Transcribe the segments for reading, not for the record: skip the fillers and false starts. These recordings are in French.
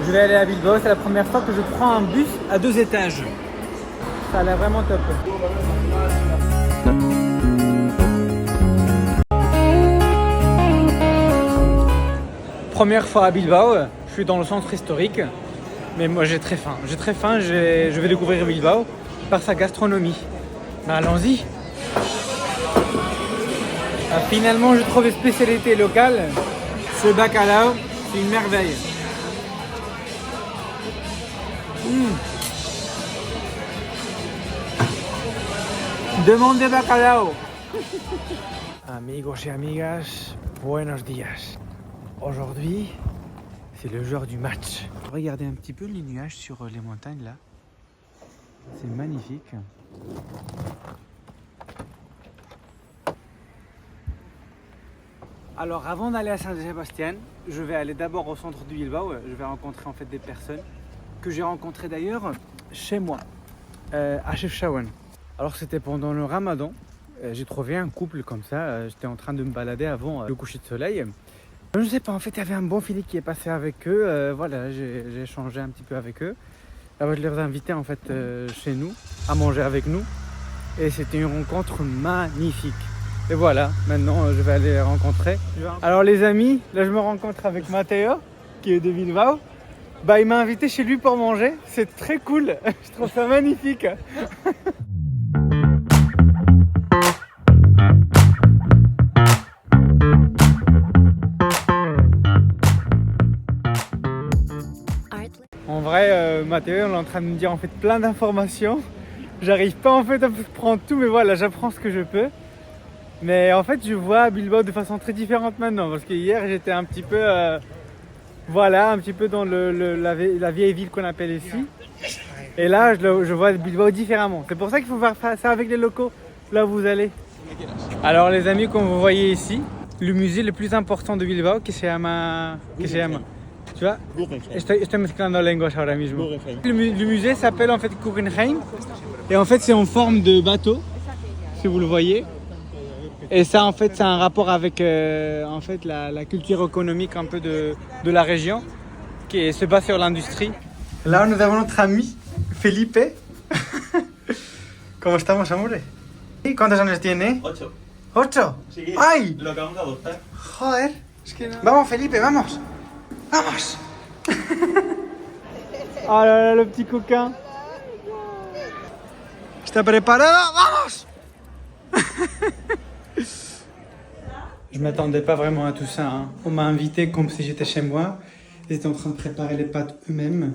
Je vais aller à Bilbao, c'est la première fois que je prends un bus à 2 étages. Ça a l'air vraiment top. Première fois à Bilbao, je suis dans le centre historique. Mais moi j'ai très faim. Je vais découvrir Bilbao par sa gastronomie. Ben, allons-y. Ah, finalement je trouve des spécialités locales. Ce bacalao, c'est une merveille. Demande de bacalao. Amigos et amigas, buenos días. Aujourd'hui, c'est le jour du match. Regardez un petit peu les nuages sur les montagnes là. C'est magnifique. Alors avant d'aller à Saint-Sébastien, je vais aller d'abord au centre de Bilbao. Je vais rencontrer en fait des personnes que j'ai rencontrées d'ailleurs chez moi, à Chefchaouen. Alors c'était pendant le Ramadan. J'ai trouvé un couple comme ça. J'étais en train de me balader avant le coucher de soleil. Je ne sais pas, en fait il y avait un bon feeling qui est passé avec eux. Voilà, j'ai échangé un petit peu avec eux. Alors, je les ai invités en fait chez nous, à manger avec nous. Et c'était une rencontre magnifique. Et voilà, maintenant je vais aller les rencontrer. Alors les amis, là je me rencontre avec Matteo, qui est de Bilbao. Bah, il m'a invité chez lui pour manger, c'est très cool, je trouve ça magnifique. En vrai, Matteo, on est en train de me dire en fait plein d'informations. J'arrive pas en fait à prendre tout, mais voilà, j'apprends ce que je peux. Mais en fait, je vois Bilbao de façon très différente maintenant, parce que hier j'étais un petit peu, voilà, un petit peu dans la vieille ville qu'on appelle ici. Et là, je vois Bilbao différemment. C'est pour ça qu'il faut faire ça avec les locaux, là où vous allez. Alors les amis, comme vous voyez ici, le musée le plus important de Bilbao, qui se llama... Tu vois, estoy mezclando lenguas ahora mismo. Le musée s'appelle en fait Guggenheim. Et en fait, c'est en forme de bateau, si vous le voyez. Et ça, en fait, c'est un rapport avec en fait, la culture économique un peu de la région, qui se base sur l'industrie. Là, nous avons notre ami Felipe. ¿Cómo estamos, amores? ¿Cuántos años tiene? 8. ¿8? Sí, ¡Ay! lo acabamos de adoptar. Joder, es que no... Vamos, Felipe, vamos. Vamos. Oh là là, le petit coquin. ¿Está preparado? ¡Vamos! Je m'attendais pas vraiment à tout ça. Hein. On m'a invité comme si j'étais chez moi. Ils étaient en train de préparer les pâtes eux-mêmes.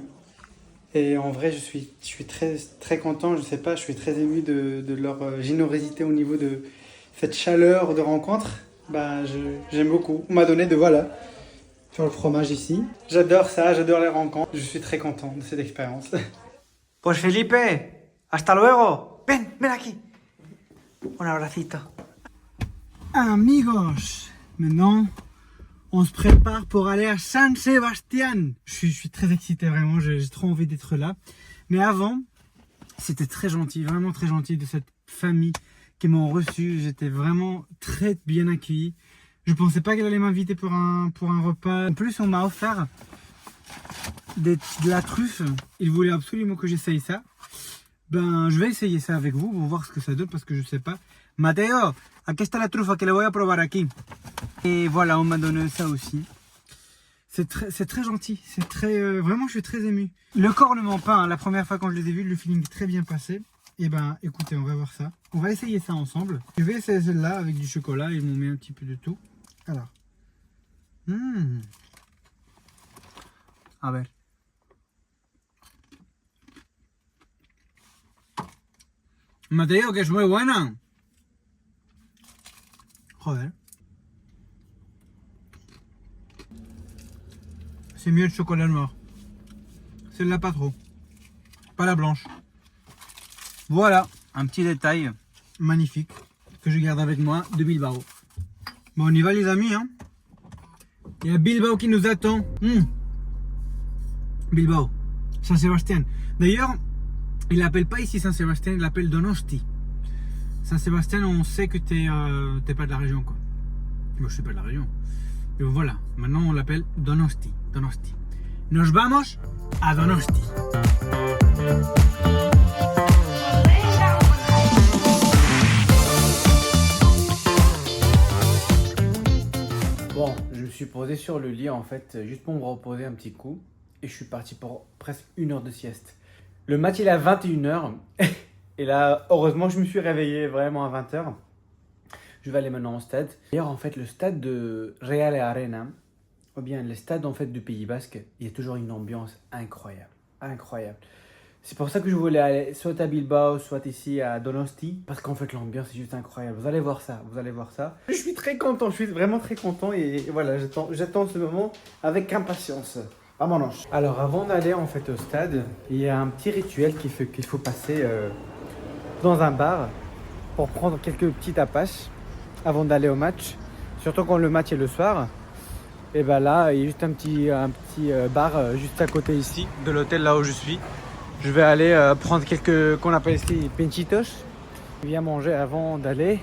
Et en vrai, je suis très, très content. Je sais pas, je suis très ému de leur générosité au niveau de cette chaleur de rencontre. Bah, j'aime beaucoup. On m'a donné de voilà, faire le fromage ici. J'adore ça, j'adore les rencontres. Je suis très content de cette expérience. Pues Felipe, hasta luego. Ven aquí. Un abracito. Amigos, maintenant, on se prépare pour aller à San Sebastián. Je suis très excité, vraiment, j'ai trop envie d'être là. Mais avant, c'était très gentil, vraiment très gentil de cette famille qui m'ont reçu. J'étais vraiment très bien accueilli. Je pensais pas qu'elle allait m'inviter pour un repas. En plus, on m'a offert de la truffe. Ils voulaient absolument que j'essaye ça. Ben, je vais essayer ça avec vous pour voir ce que ça donne parce que je sais pas. Matteo, aquí está la trufa que le voy a probar aquí. Et voilà, on m'a donné ça aussi. C'est très gentil, c'est très, vraiment je suis très ému. Le corps ne ment pas, hein. La première fois quand je les ai vus, le feeling est très bien passé. Et ben écoutez, on va voir ça. On va essayer ça ensemble. Je vais essayer celle-là avec du chocolat, ils m'ont mis un petit peu de tout. Alors. A ver. Mateo, que es muy buena. Joder. C'est mieux le chocolat noir. Celle-là pas trop. Pas la blanche. Voilà, un petit détail magnifique que je garde avec moi de Bilbao. Bon, on y va les amis, hein. Il y a Bilbao qui nous attend. Bilbao, Saint-Sébastien. D'ailleurs, il l'appelle pas ici Saint-Sébastien, il l'appelle Donosti. Saint-Sébastien, on sait que t'es pas de la région, quoi. Moi, je suis pas de la région. Et voilà, maintenant on l'appelle Donosti. Donosti. Nos vamos a Donosti. Bon, je me suis posé sur le lit en fait, juste pour me reposer un petit coup. Et je suis parti pour presque 1 heure de sieste. Le match il est à 21h. Et là, heureusement, je me suis réveillé vraiment à 20h. Je vais aller maintenant au stade. D'ailleurs, en fait, le stade de Real Arena, ou bien le stade en fait du Pays Basque, il y a toujours une ambiance incroyable. Incroyable. C'est pour ça que je voulais aller soit à Bilbao, soit ici à Donosti. Parce qu'en fait, l'ambiance est juste incroyable. Vous allez voir ça, vous allez voir ça. Je suis très content, je suis vraiment très content. Et voilà, j'attends ce moment avec impatience. Vamonos. Alors, avant d'aller en fait au stade, il y a un petit rituel qu'il faut passer dans un bar pour prendre quelques petits tapas avant d'aller au match. Surtout quand le match est le soir. Et ben là, il y a juste un petit bar juste à côté ici, de l'hôtel là où je suis. Je vais aller prendre quelques, qu'on appelle ici, pinchitos. Je viens manger avant d'aller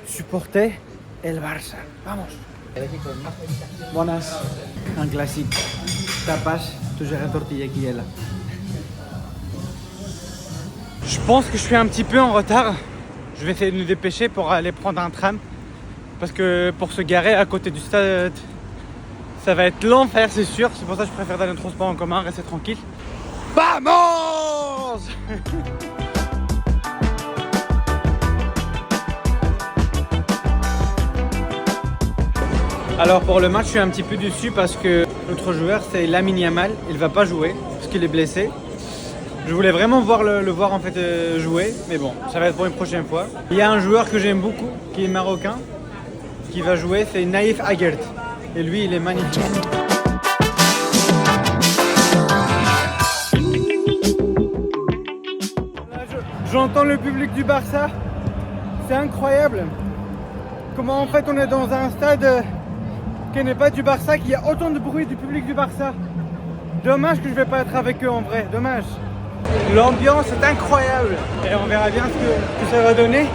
supporter el Barça. Vamos. Buenas. Un classique. Tapas, toujours un tortilla qui est là. Je pense que je suis un petit peu en retard. Je vais essayer de me dépêcher pour aller prendre un tram. Parce que pour se garer à côté du stade, ça va être l'enfer, c'est sûr. C'est pour ça que je préfère aller en transport en commun, rester tranquille. Vamos! Alors pour le match, je suis un petit peu déçu parce que notre joueur, c'est Lamine Yamal. Il va pas jouer parce qu'il est blessé. Je voulais vraiment le voir en fait jouer, mais bon, ça va être pour une prochaine fois. Il y a un joueur que j'aime beaucoup, qui est marocain, qui va jouer, c'est Naïf Aguert. Et lui, il est magnifique. J'entends le public du Barça. C'est incroyable. Comment en fait on est dans un stade qui n'est pas du Barça, qu'il y a autant de bruit du public du Barça. Dommage que je vais pas être avec eux en vrai, dommage. L'ambiance est incroyable. Et on verra bien ce que ça va donner.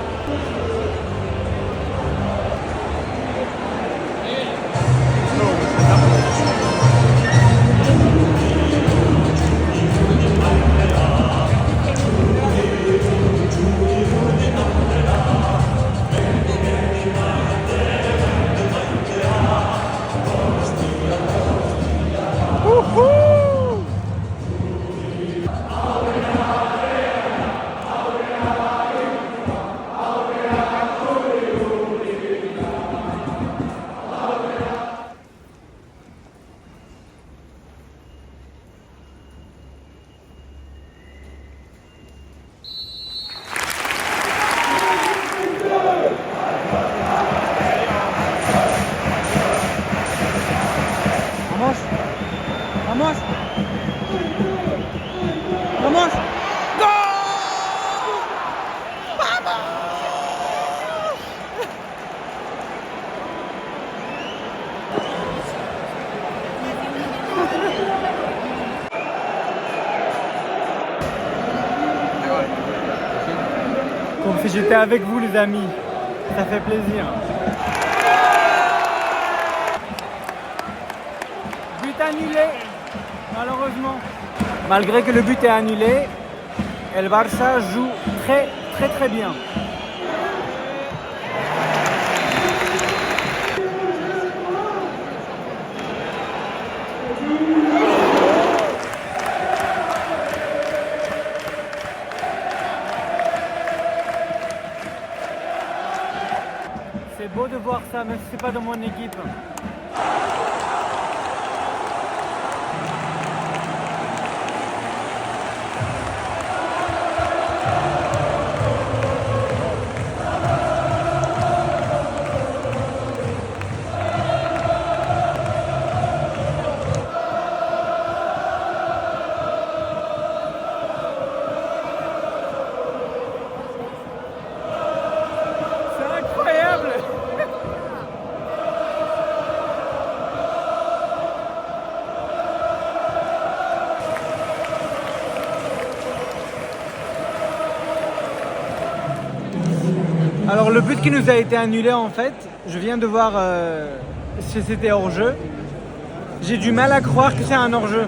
Vamos! Vamos! Go! Vamos! Comme si j'étais avec vous les amis, ça fait plaisir. But annulé, malheureusement. Malgré que le but est annulé, El Barça joue très bien. C'est beau de voir ça, même si c'est pas dans mon équipe. Alors le but qui nous a été annulé en fait, je viens de voir si c'était hors jeu. j'ai du mal à croire que c'est un hors-jeu.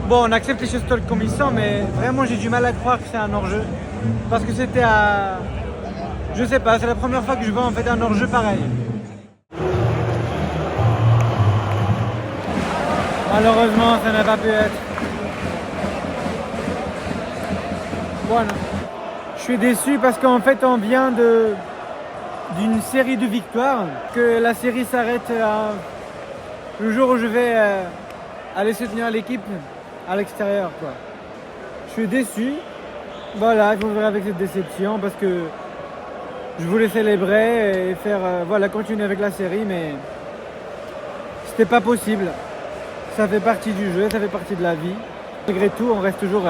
Bon, on accepte les choses comme ils sont, mais vraiment j'ai du mal à croire que c'est un hors-jeu. Parce que c'était à... Je sais pas, c'est la première fois que je vois en fait un hors-jeu pareil. Malheureusement, ça n'a pas pu être. Voilà. Je suis déçu parce qu'en fait on vient d'une série de victoires, que la série s'arrête le jour où je vais aller soutenir l'équipe à l'extérieur, quoi. Je suis déçu. Voilà, il faut vivre avec cette déception parce que je voulais célébrer et faire voilà, continuer avec la série, mais c'était pas possible. Ça fait partie du jeu, ça fait partie de la vie. Malgré tout, on reste toujours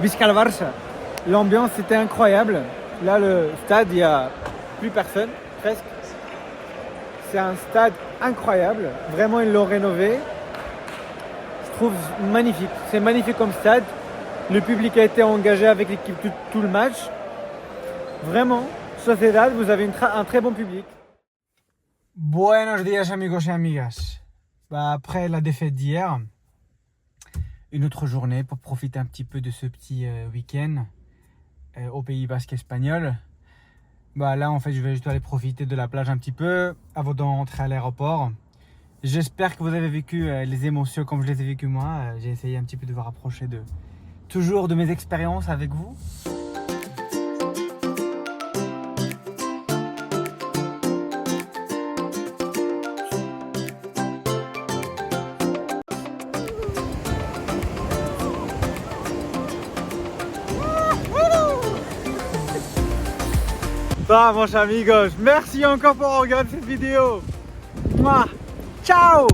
Visca el Barça. L'ambiance était incroyable. Là, le stade, il n'y a plus personne, presque. C'est un stade incroyable. Vraiment, ils l'ont rénové. Je trouve magnifique. C'est magnifique comme stade. Le public a été engagé avec l'équipe tout le match. Vraiment, Sociedad, vous avez un très bon public. Buenos días, amigos et amigas. Après la défaite d'hier, une autre journée pour profiter un petit peu de ce petit week-end au Pays Basque espagnol. Là, en fait, je vais juste aller profiter de la plage un petit peu avant d'entrer à l'aéroport. J'espère que vous avez vécu les émotions comme je les ai vécues moi. J'ai essayé un petit peu de vous rapprocher toujours de mes expériences avec vous. Vamos amigos, merci encore pour regarder cette vidéo. Ciao.